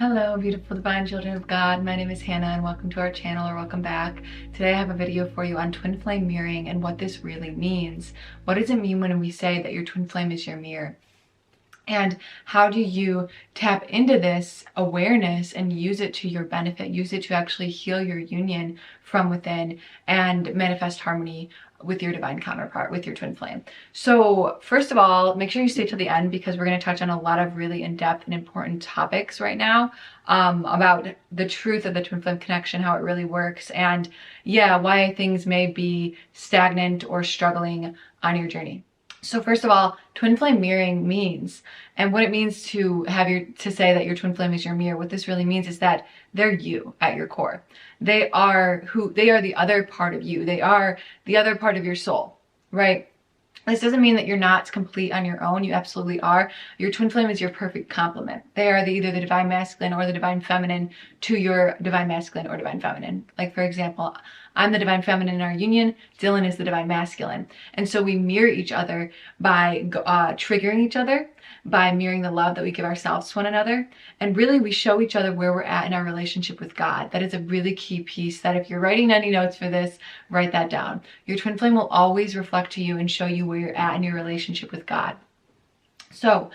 Hello, beautiful divine children of God. My name is Hannah and welcome to our channel, or welcome back. Today I have a video for you on twin flame mirroring and what this really means. What does it mean when we say that your twin flame is your mirror? And how do you tap into this awareness and use it to your benefit? Use it to actually heal your union from within and manifest harmony with your divine counterpart, with your twin flame. So first of all, make sure you stay till the end because we're going to touch on a lot of really in-depth and important topics right now about the truth of the twin flame connection, how it really works, and why things may be stagnant or struggling on your journey. So first of all, twin flame mirroring means, and what it means to say that your twin flame is your mirror, what this really means is that they're you at your core. They are the other part of you. They are the other part of your soul, right? This doesn't mean that you're not complete on your own. You absolutely are. Your twin flame is your perfect complement. They are either the divine masculine or the divine feminine to your divine masculine or divine feminine. Like for example, I'm the divine feminine in our union. Dylan is the divine masculine. And so we mirror each other by triggering each other, by mirroring the love that we give ourselves to one another. And really we show each other where we're at in our relationship with God. That is a really key piece that if you're writing any notes for this, write that down. Your twin flame will always reflect to you and show you where you're at in your relationship with God. So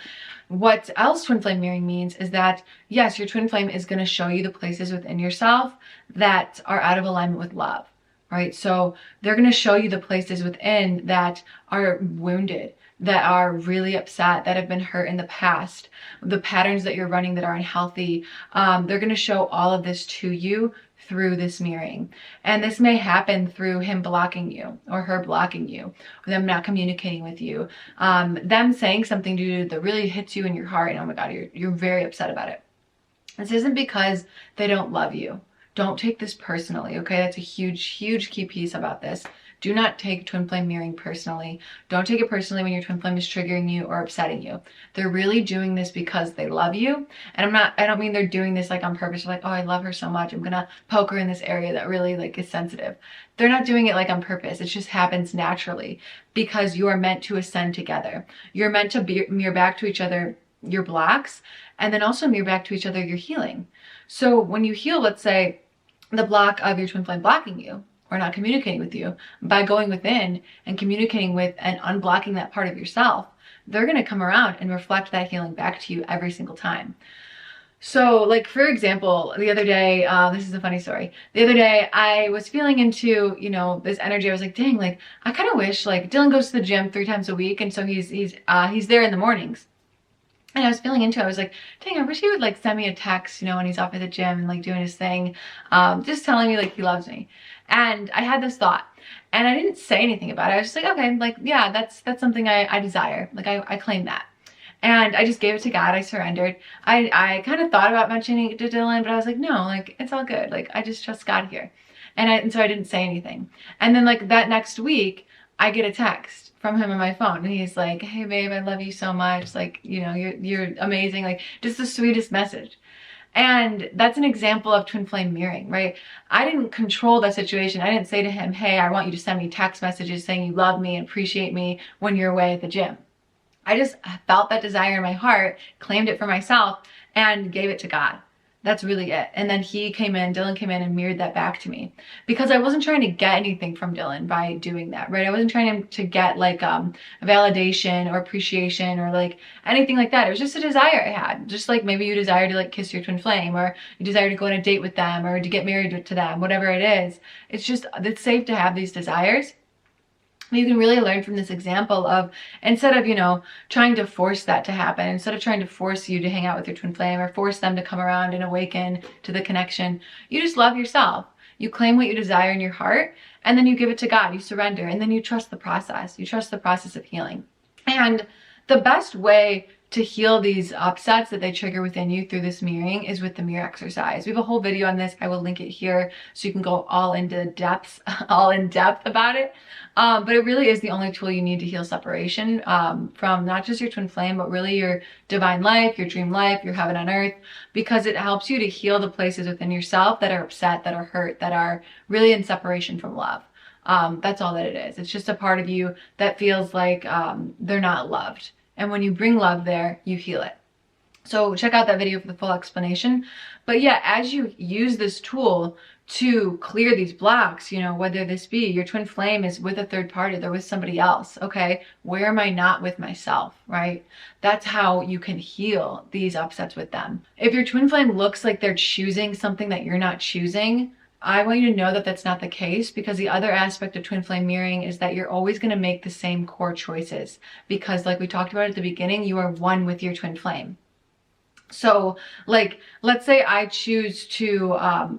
what else twin flame mirroring means is that, yes, your twin flame is going to show you the places within yourself that are out of alignment with love, right? So they're going to show you the places within that are wounded, that are really upset, that have been hurt in the past, the patterns that you're running that are unhealthy. They're going to show all of this to you through this mirroring. And this may happen through him blocking you or her blocking you, or them not communicating with you, them saying something to you that really hits you in your heart and oh my God, you're very upset about it. This isn't because they don't love you. Don't take this personally, okay? That's a huge, huge key piece about this. Do not take twin flame mirroring personally. Don't take it personally when your twin flame is triggering you or upsetting you. They're really doing this because they love you. And I don't mean they're doing this like on purpose. Like, oh, I love her so much, I'm gonna poke her in this area that really like is sensitive. They're not doing it like on purpose. It just happens naturally because you are meant to ascend together. You're meant to mirror back to each other your blocks and then also mirror back to each other your healing. So when you heal, let's say the block of your twin flame blocking you or not communicating with you, by going within and communicating with and unblocking that part of yourself, they're going to come around and reflect that healing back to you every single time. So like, for example, the other day, this is a funny story. The other day I was feeling into, this energy. I was like, dang, like I kind of wish like Dylan goes to the gym 3 times a week. And so he's there in the mornings. And I was feeling into it. I was like, dang, I wish he would like send me a text, when he's off at the gym and like doing his thing, just telling me like he loves me. And I had this thought and I didn't say anything about it. I was just like, okay, like, yeah, that's something I desire. Like I claim that. And I just gave it to God. I surrendered. I kind of thought about mentioning it to Dylan, but I was like, no, like it's all good. Like I just trust God here. And so I didn't say anything. And then like that next week, I get a text from him on my phone and he's like, hey babe, I love you so much. Like, you're amazing. Like just the sweetest message. And that's an example of twin flame mirroring, right? I didn't control that situation. I didn't say to him, hey, I want you to send me text messages saying you love me and appreciate me when you're away at the gym. I just felt that desire in my heart, claimed it for myself and gave it to God. That's really it. And then Dylan came in and mirrored that back to me because I wasn't trying to get anything from Dylan by doing that, right? I wasn't trying to get like a validation or appreciation or like anything like that. It was just a desire I had. Just like maybe you desire to like kiss your twin flame or you desire to go on a date with them or to get married to them, whatever it is. It's safe to have these desires. You can really learn from this example of instead of, trying to force that to happen, instead of trying to force you to hang out with your twin flame or force them to come around and awaken to the connection, you just love yourself. You claim what you desire in your heart and then you give it to God, you surrender, and then you trust the process. You trust the process of healing. And the best way to heal these upsets that they trigger within you through this mirroring is with the mirror exercise. We have a whole video on this. I will link it here so you can go all in depth about it. But it really is the only tool you need to heal separation from not just your twin flame, but really your divine life, your dream life, your heaven on earth, because it helps you to heal the places within yourself that are upset, that are hurt, that are really in separation from love. That's all that it is. It's just a part of you that feels like they're not loved. And when you bring love there, you heal it. So check out that video for the full explanation. But yeah, as you use this tool to clear these blocks, you know, whether this be your twin flame is with a third party, they're with somebody else. Okay, where am I not with myself, right? That's how you can heal these upsets with them. If your twin flame looks like they're choosing something that you're not choosing, I want you to know that that's not the case, because the other aspect of twin flame mirroring is that you're always going to make the same core choices, because like we talked about at the beginning, you are one with your twin flame. So like, let's say I choose to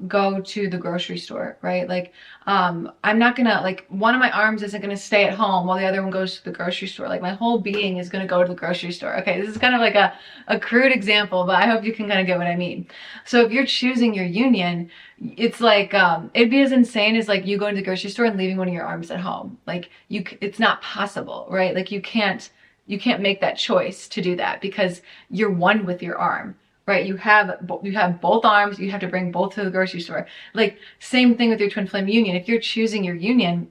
go to the grocery store, right? Like, I'm not gonna, like, one of my arms isn't gonna stay at home while the other one goes to the grocery store. Like, my whole being is gonna go to the grocery store. Okay, this is kind of like a crude example, but I hope you can kind of get what I mean. So if you're choosing your union, it's like, it'd be as insane as like you going to the grocery store and leaving one of your arms at home. Like, it's not possible, right? Like, you can't make that choice to do that, because you're one with your arm, right? You have both arms, you have to bring both to the grocery store. Like, same thing with your twin flame union. If you're choosing your union,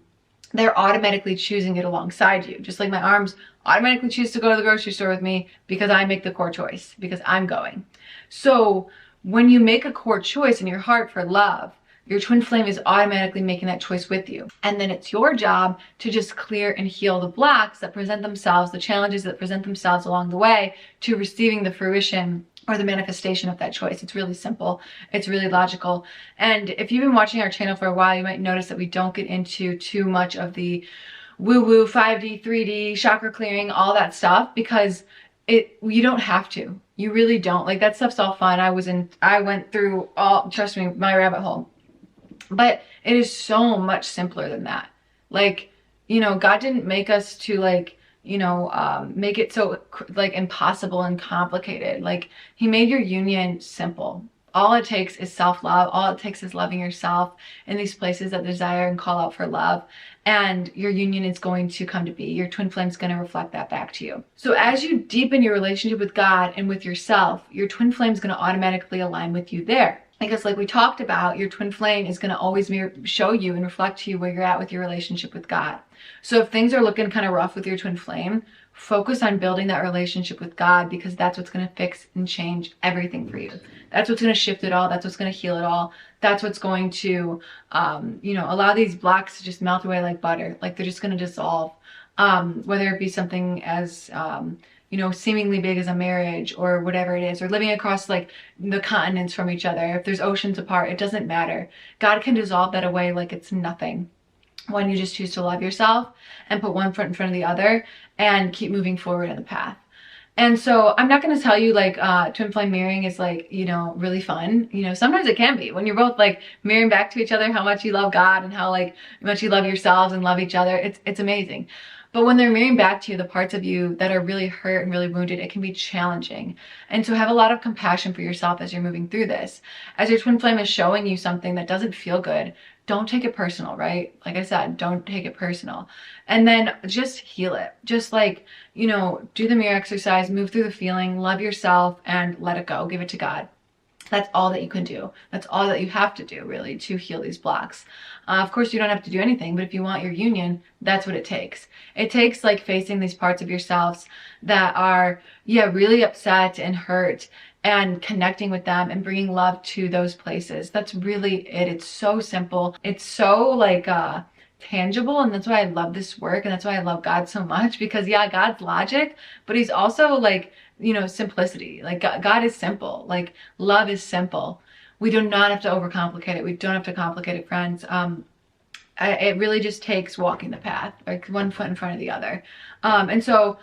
they're automatically choosing it alongside you. Just like my arms automatically choose to go to the grocery store with me because I make the core choice, because I'm going. So when you make a core choice in your heart for love, your twin flame is automatically making that choice with you. And then it's your job to just clear and heal the blocks that present themselves, the challenges that present themselves along the way to receiving the fruition or the manifestation of that choice. It's really simple. It's really logical. And if you've been watching our channel for a while, you might notice that we don't get into too much of the woo-woo, 5D, 3D, chakra clearing, all that stuff, because you don't have to. You really don't. Like, that stuff's all fun. I went through all, trust me, my rabbit hole. But it is so much simpler than that. Like, you know, God didn't make us to, like, you know, make it so like impossible and complicated. Like, he made your union simple. All it takes is self-love. All it takes is loving yourself in these places that desire and call out for love. And your union is going to come to be. Your twin flame is going to reflect that back to you. So as you deepen your relationship with God and with yourself, your twin flame is going to automatically align with you there. Because like we talked about, your twin flame is going to always show you and reflect to you where you're at with your relationship with God. So if things are looking kind of rough with your twin flame, focus on building that relationship with God, because that's what's going to fix and change everything for you. That's what's going to shift it all. That's what's going to heal it all. That's what's going to, you know, allow these blocks to just melt away like butter. Like, they're just going to dissolve. Whether it be something as, you know, seemingly big as a marriage or whatever it is, or living across like the continents from each other. If there's oceans apart, it doesn't matter. God can dissolve that away like it's nothing when you just choose to love yourself and put one foot in front of the other and keep moving forward in the path. And so I'm not going to tell you like twin flame mirroring is like, you know, really fun. You know, sometimes it can be when you're both like mirroring back to each other how much you love God and how like much you love yourselves and love each other. It's amazing. But when they're mirroring back to you the parts of you that are really hurt and really wounded, it can be challenging. And so have a lot of compassion for yourself as you're moving through this. As your twin flame is showing you something that doesn't feel good, don't take it personal, right? Like I said, don't take it personal. And then just heal it. Just like, you know, do the mirror exercise, move through the feeling, love yourself, and let it go. Give it to God. That's all that you can do. That's all that you have to do, really, to heal these blocks. Of course, you don't have to do anything, but if you want your union, that's what it takes. It takes like facing these parts of yourselves that are, yeah, really upset and hurt, and connecting with them and bringing love to those places. That's really it. It's so simple. It's so like tangible, and that's why I love this work, and that's why I love God so much, because yeah, God's logic, but he's also like, you know, simplicity. Like God is simple. Like, love is simple. We do not have to overcomplicate it. We don't have to complicate it, friends. It really just takes walking the path, like one foot in front of the other. And so,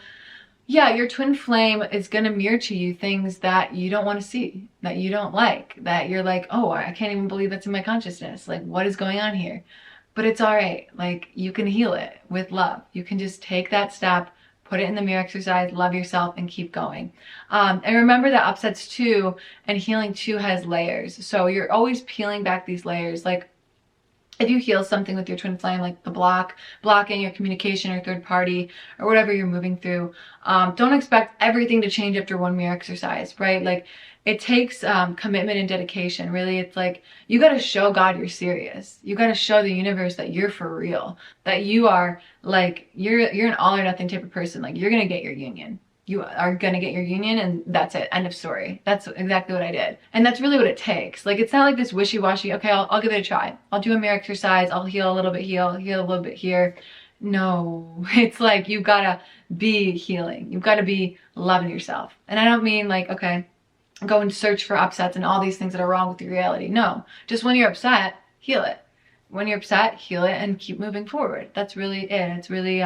yeah, your twin flame is going to mirror to you things that you don't want to see, that you don't like, that you're like, oh, I can't even believe that's in my consciousness. Like, what is going on here? But it's all right. Like, you can heal it with love. You can just take that step, put it in the mirror exercise, love yourself, and keep going. And remember that upsets too, and healing too has layers. So you're always peeling back these layers. Like, if you heal something with your twin flame, like the blocking your communication or third party or whatever you're moving through, don't expect everything to change after one mirror exercise, right? Like, it takes commitment and dedication. Really, it's like you got to show God you're serious. You got to show the universe that you're for real, that you are like, you're an all or nothing type of person. Like, you're going to get your union. you are gonna get your union, and that's it, end of story. That's exactly what I did. And that's really what it takes. Like, it's not like this wishy-washy, okay, I'll give it a try. I'll do a mirror exercise, I'll heal a little bit here, heal a little bit here. No, it's like, you've gotta be healing. You've gotta be loving yourself. And I don't mean like, okay, go and search for upsets and all these things that are wrong with your reality. No, just when you're upset, heal it. When you're upset, heal it and keep moving forward. That's really it. It's really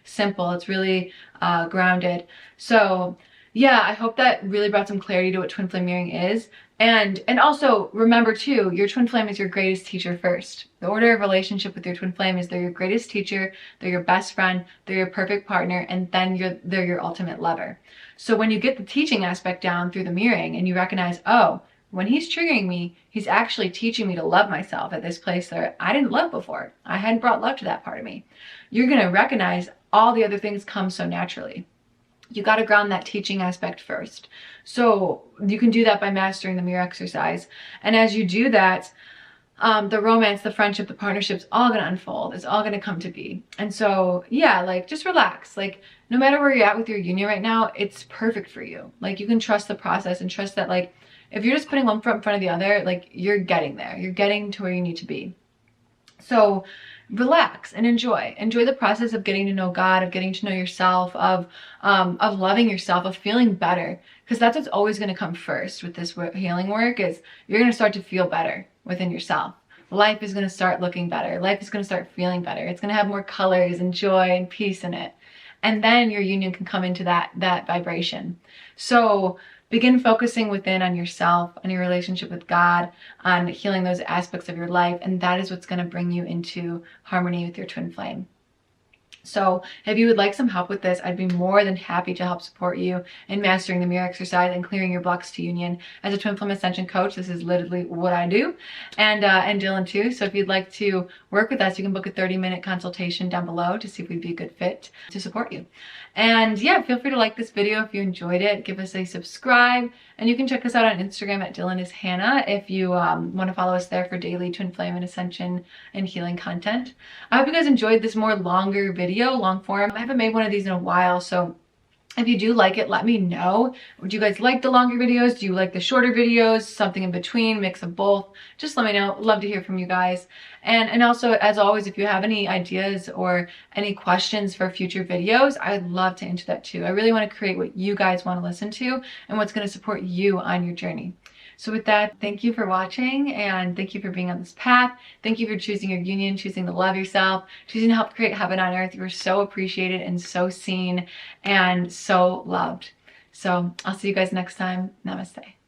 simple. It's really grounded. So yeah, I hope that really brought some clarity to what twin flame mirroring is. And also remember too, your twin flame is your greatest teacher first. The order of relationship with your twin flame is they're your greatest teacher, they're your best friend, they're your perfect partner, and then they're your ultimate lover. So when you get the teaching aspect down through the mirroring and you recognize, oh, when he's triggering me, he's actually teaching me to love myself at this place that I didn't love before. I hadn't brought love to that part of me. You're going to recognize all the other things come so naturally. You got to ground that teaching aspect first. So you can do that by mastering the mirror exercise. And as you do that, the romance, the friendship, the partnership's all going to unfold. It's all going to come to be. And so, yeah, like, just relax. Like, no matter where you're at with your union right now, it's perfect for you. Like, you can trust the process and trust that, like, if you're just putting one foot in front of the other, like, you're getting there. You're getting to where you need to be. So relax and enjoy. Enjoy the process of getting to know God, of getting to know yourself, of loving yourself, of feeling better. Because that's what's always going to come first with this healing work, is you're going to start to feel better within yourself. Life is going to start looking better. Life is going to start feeling better. It's going to have more colors and joy and peace in it. And then your union can come into that vibration. So begin focusing within on yourself, on your relationship with God, on healing those aspects of your life, and that is what's going to bring you into harmony with your twin flame. So if you would like some help with this, I'd be more than happy to help support you in mastering the mirror exercise and clearing your blocks to union. As a Twin Flame Ascension coach, this is literally what I do, and Dylan too. So if you'd like to work with us, you can book a 30-minute consultation down below to see if we'd be a good fit to support you. And yeah, feel free to like this video if you enjoyed it. Give us a subscribe, and you can check us out on Instagram at DylanIsHannah if you want to follow us there for daily Twin Flame and Ascension and healing content. I hope you guys enjoyed this more longer video, long form. I haven't made one of these in a while, so if you do like it, let me know. Would you guys like the longer videos? Do you like the shorter videos? Something in between, mix of both? Just let me know. Love to hear from you guys. And also, as always, if you have any ideas or any questions for future videos, I would love to answer that too. I really want to create what you guys want to listen to and what's going to support you on your journey. So with that, thank you for watching, and thank you for being on this path. Thank you for choosing your union, choosing to love yourself, choosing to help create heaven on earth. You are so appreciated and so seen and so loved. So I'll see you guys next time. Namaste.